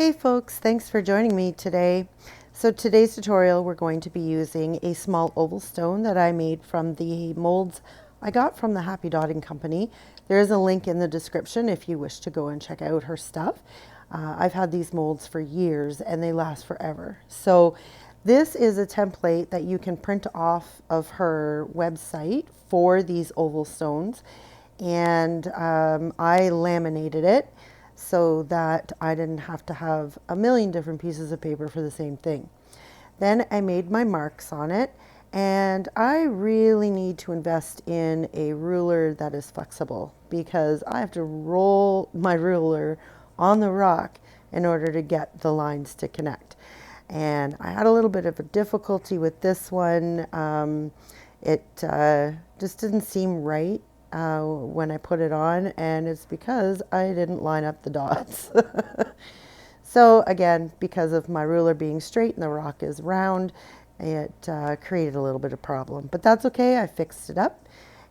Hey folks, thanks for joining me today. So today's tutorial we're going to be using a small oval stone that I made from the molds I got from the Happy Dotting Company. There is a link in the description if you wish to go and check out her stuff. I've had these molds for years and they last forever. So this is a template that you can print off of her website for these oval stones, and I laminated it so that I didn't have to have a million different pieces of paper for the same thing. Then I made my marks on it, and I really need to invest in a ruler that is flexible because I have to roll my ruler on the rock in order to get the lines to connect. And I had a little bit of a difficulty with this one. It just didn't seem right when I put it on, and it's because I didn't line up the dots. So again, because of my ruler being straight and the rock is round, it created a little bit of problem, but that's okay. I fixed it up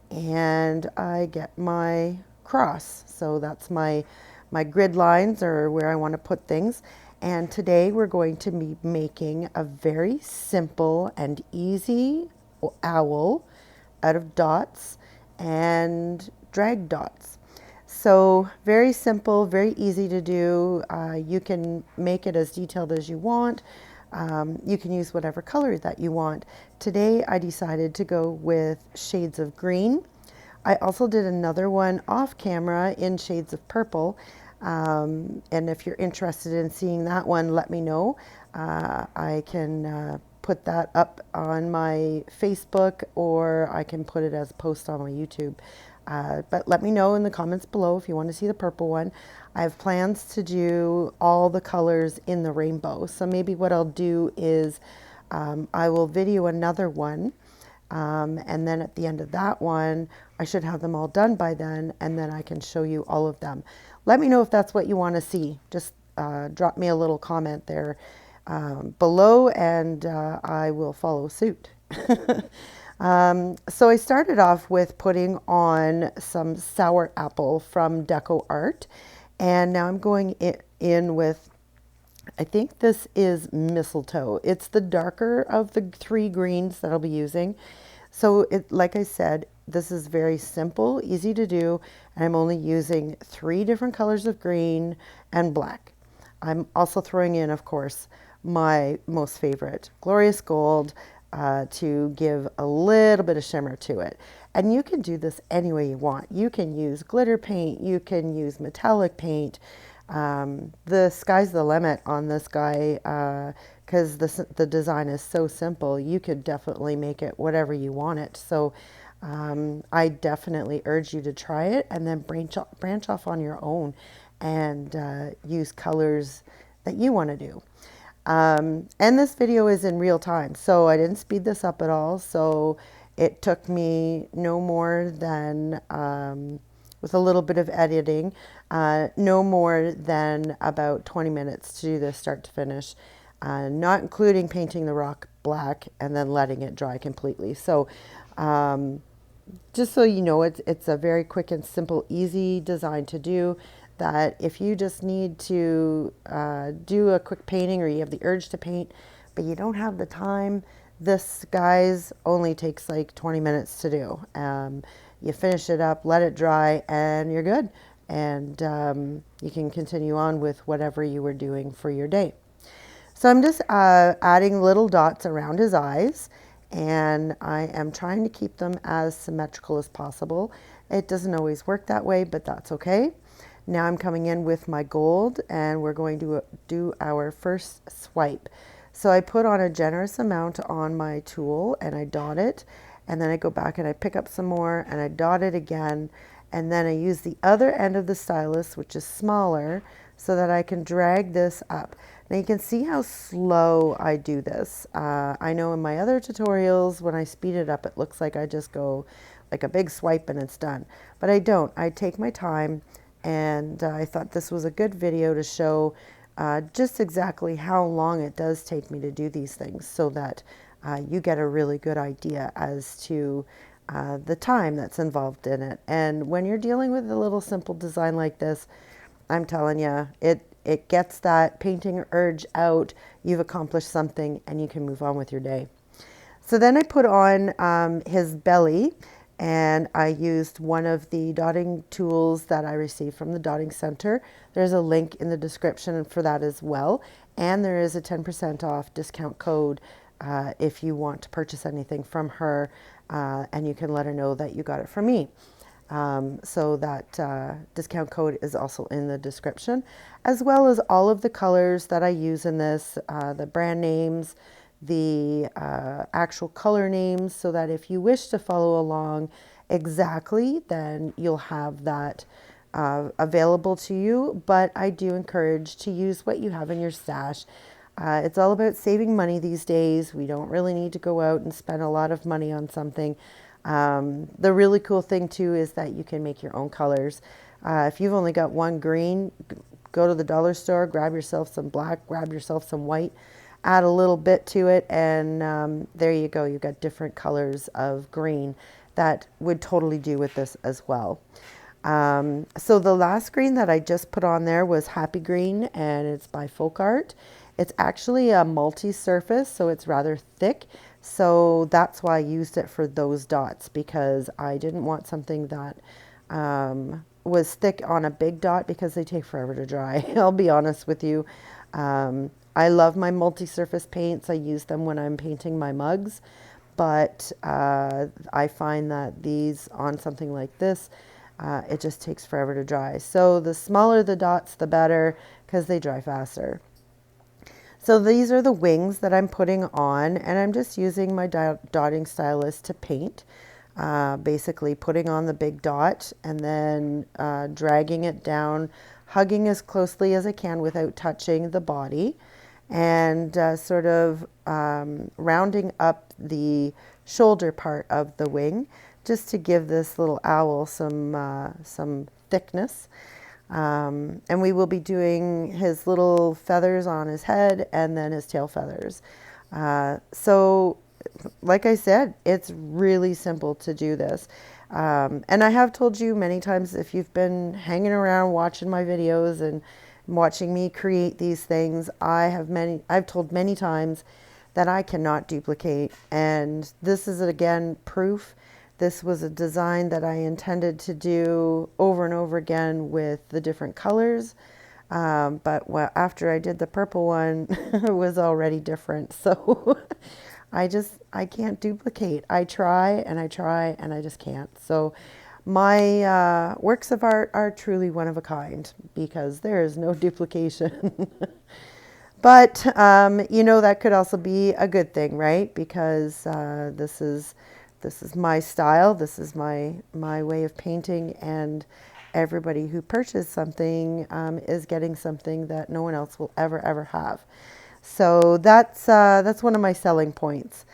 and I get my cross. So that's my grid lines, or where I want to put things. And today we're going to be making a very simple and easy owl out of dots and drag dots. So very simple, very easy to do. You can make it as detailed as you want. You can use whatever color that you want. Today I decided to go with shades of green. I also did another one off camera in shades of purple. And if you're interested in seeing that one, let me know. I can put that up on my Facebook, or I can put it as a post on my YouTube. But let me know in the comments below if you want to see the purple one. I have plans to do all the colors in the rainbow. So maybe what I'll do is I will video another one. And then at the end of that one, I should have them all done by then, and then I can show you all of them. Let me know if that's what you want to see. Just drop me a little comment there below, and I will follow suit. So I started off with putting on some sour apple from DecoArt, and now I'm going in with, I think this is Mistletoe. It's the darker of the three greens that I'll be using. So like I said, this is very simple, easy to do, and I'm only using 3 different colors of green and black. I'm also throwing in, of course, my most favorite, Glorious Gold, to give a little bit of shimmer to it. And you can do this any way you want. You can use glitter paint, you can use metallic paint. The sky's the limit on this guy, because the design is so simple. You could definitely make it whatever you want it. So I definitely urge you to try it, and then branch off on your own and use colors that you want to do. And this video is in real time, so I didn't speed this up at all. So it took me no more than, with a little bit of editing, no more than about 20 minutes to do this start to finish, not including painting the rock black and then letting it dry completely. So just so you know, it's a very quick and simple, easy design to do, that if you just need to do a quick painting, or you have the urge to paint but you don't have the time, this, guys, only takes like 20 minutes to do. You finish it up, let it dry, and you're good. And you can continue on with whatever you were doing for your day. So I'm just adding little dots around his eyes, and I am trying to keep them as symmetrical as possible. It doesn't always work that way, but that's okay. Now I'm coming in with my gold, and we're going to do our first swipe. So I put on a generous amount on my tool and I dot it, and then I go back and I pick up some more and I dot it again, and then I use the other end of the stylus, which is smaller, so that I can drag this up. Now you can see how slow I do this. I know in my other tutorials, when I speed it up, it looks like I just go like a big swipe and it's done. But I don't. I take my time, and I thought this was a good video to show just exactly how long it does take me to do these things, so that you get a really good idea as to the time that's involved in it. And when you're dealing with a little simple design like this, I'm telling you, it gets that painting urge out, you've accomplished something, and you can move on with your day. So then I put on his belly, and I used one of the dotting tools that I received from the Dotting Center. There's a link in the description for that as well. And there is a 10% off discount code if you want to purchase anything from her, and you can let her know that you got it from me. So that discount code is also in the description, as well as all of the colors that I use in this, the brand names, the actual color names, so that if you wish to follow along exactly, then you'll have that available to you. But I do encourage to use what you have in your stash. It's all about saving money these days. We don't really need to go out and spend a lot of money on something. The really cool thing too is that you can make your own colors. If you've only got one green, go to the dollar store, grab yourself some black, grab yourself some white, add a little bit to it, and there you go. You've got different colors of green that would totally do with this as well. So the last green that I just put on there was Happy Green, and it's by FolkArt. It's actually a multi-surface, so it's rather thick. So that's why I used it for those dots, because I didn't want something that was thick on a big dot, because they take forever to dry. I'll be honest with you. I love my multi-surface paints. I use them when I'm painting my mugs, but I find that these on something like this, it just takes forever to dry. So the smaller the dots, the better, because they dry faster. So these are the wings that I'm putting on, and I'm just using my dotting stylus to paint. Basically putting on the big dot and then dragging it down, hugging as closely as I can without touching the body, and sort of rounding up the shoulder part of the wing, just to give this little owl some thickness. And we will be doing his little feathers on his head and then his tail feathers. So like I said, it's really simple to do this. And I have told you many times, if you've been hanging around watching my videos and watching me create these things, I've told many times that I cannot duplicate. And this is again proof. This was a design that I intended to do over and over again with the different colors. But after I did the purple one, it was already different. So I can't duplicate. I try and I try and I just can't. So my works of art are truly one of a kind, because there is no duplication. But, you know, that could also be a good thing, right? Because this is my style. This is my way of painting, and everybody who purchased something is getting something that no one else will ever have. So that's one of my selling points.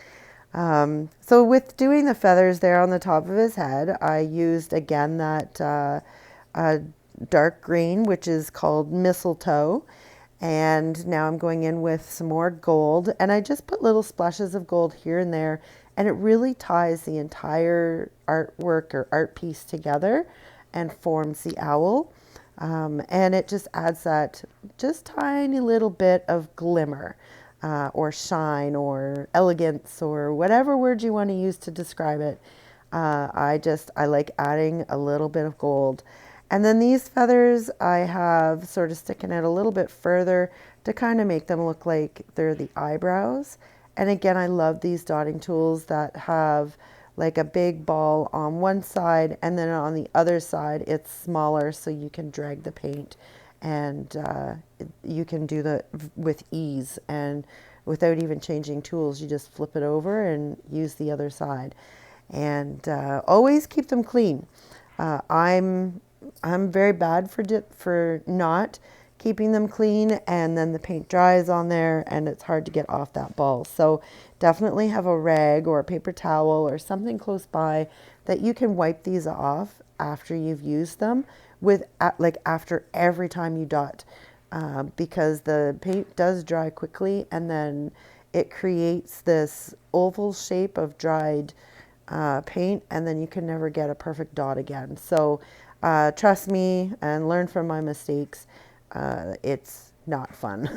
So with doing the feathers there on the top of his head, I used again that dark green, which is called Mistletoe. And now I'm going in with some more gold, and I just put little splashes of gold here and there, and it really ties the entire artwork or art piece together and forms the owl. And it just adds that just tiny little bit of glimmer or shine or elegance or whatever word you want to use to describe it. I like adding a little bit of gold. And then these feathers I have sort of sticking out a little bit further to kind of make them look like they're the eyebrows. And again, I love these dotting tools that have like a big ball on one side, and then on the other side it's smaller, so you can drag the paint, and you can do that with ease, and without even changing tools, you just flip it over and use the other side. And always keep them clean. I'm very bad for not keeping them clean, and then the paint dries on there and it's hard to get off that ball. So definitely have a rag or a paper towel or something close by that you can wipe these off after you've used them, with like after every time you dot, because the paint does dry quickly, and then it creates this oval shape of dried paint, and then you can never get a perfect dot again. So trust me and learn from my mistakes. it's not fun.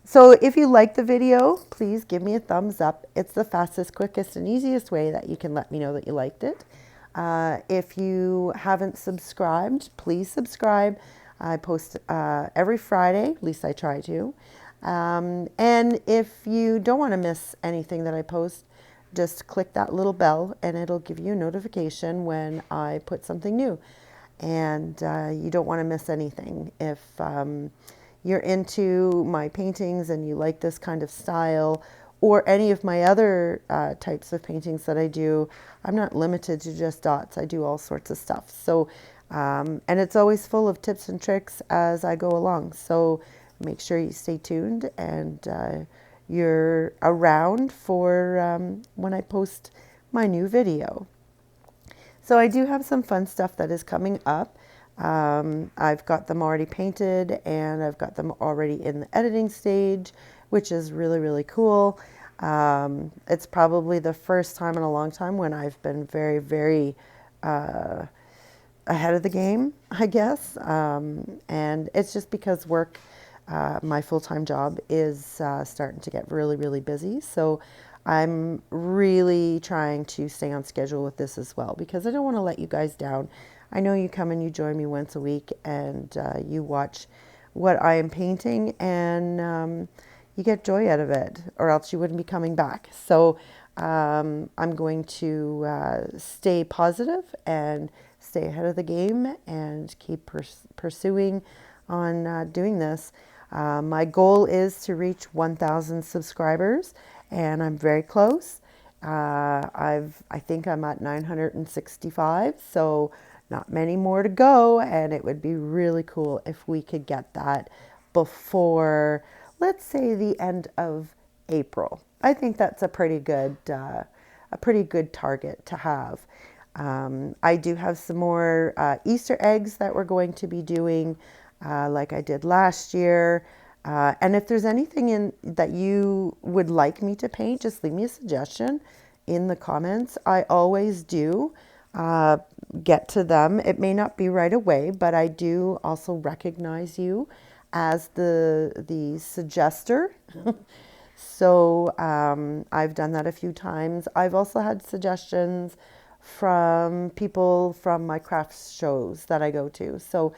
So if you like the video, please give me a thumbs up. It's the fastest, quickest, and easiest way that you can let me know that you liked it. If you haven't subscribed, please subscribe. I post every Friday, at least I try to. And if you don't want to miss anything that I post, just click that little bell and it'll give you a notification when I put something new. And you don't want to miss anything. If you're into my paintings and you like this kind of style, or any of my other types of paintings that I do, I'm not limited to just dots. I do all sorts of stuff. So, and it's always full of tips and tricks as I go along. So make sure you stay tuned and you're around for when I post my new video. So I do have some fun stuff that is coming up. I've got them already painted and I've got them already in the editing stage, which is really, really cool. It's probably the first time in a long time when I've been very, very ahead of the game, I guess. And it's just because work, my full-time job is starting to get really, really busy. So I'm really trying to stay on schedule with this as well, because I don't want to let you guys down. I know you come and you join me once a week and you watch what I am painting and you get joy out of it, or else you wouldn't be coming back. So I'm going to stay positive and stay ahead of the game and keep pursuing on doing this. My goal is to reach 1,000 subscribers, and I'm very close. I think I'm at 965, so not many more to go, and it would be really cool if we could get that before, let's say, the end of April. I think that's a pretty good target to have. I do have some more Easter eggs that we're going to be doing, like I did last year. And if there's anything in that you would like me to paint, just leave me a suggestion in the comments. I always do get to them. It may not be right away, but I do also recognize you as the suggester. So I've done that a few times. I've also had suggestions from people from my crafts shows that I go to. So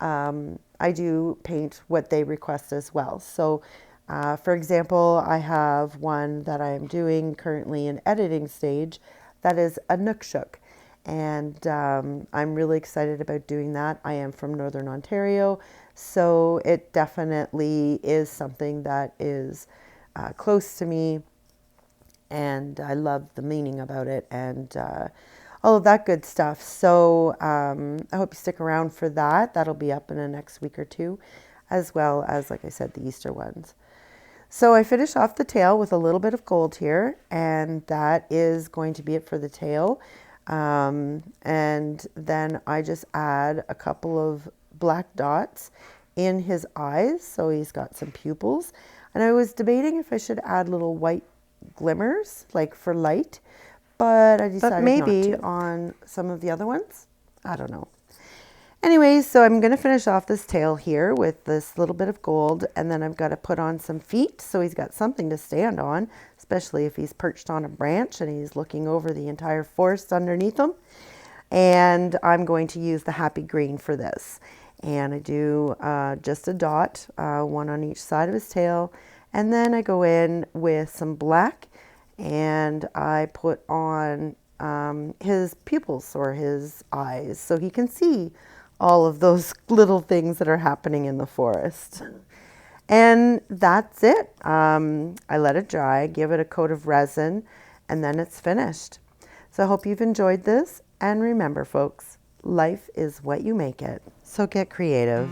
I do paint what they request as well. So for example, I have one that I am doing currently in editing stage that is a nook shook. And I'm really excited about doing that. I am from Northern Ontario, so it definitely is something that is close to me, and I love the meaning about it and all of that good stuff. So I hope you stick around for that. That'll be up in the next week or two, as well as, like I said, the Easter ones. So I finish off the tail with a little bit of gold here, and that is going to be it for the tail. And then I just add a couple of black dots in his eyes, so he's got some pupils. And I was debating if I should add little white glimmers, like for light, but I decided maybe not to on some of the other ones. I don't know. Anyways, so I'm going to finish off this tail here with this little bit of gold, and then I've got to put on some feet so he's got something to stand on, especially if he's perched on a branch and he's looking over the entire forest underneath him. And I'm going to use the happy green for this. And I do just a dot, one on each side of his tail, and then I go in with some black and I put on his pupils or his eyes so he can see all of those little things that are happening in the forest. And that's it. I let it dry, give it a coat of resin, and then it's finished. So I hope you've enjoyed this. And remember, folks, life is what you make it. So get creative.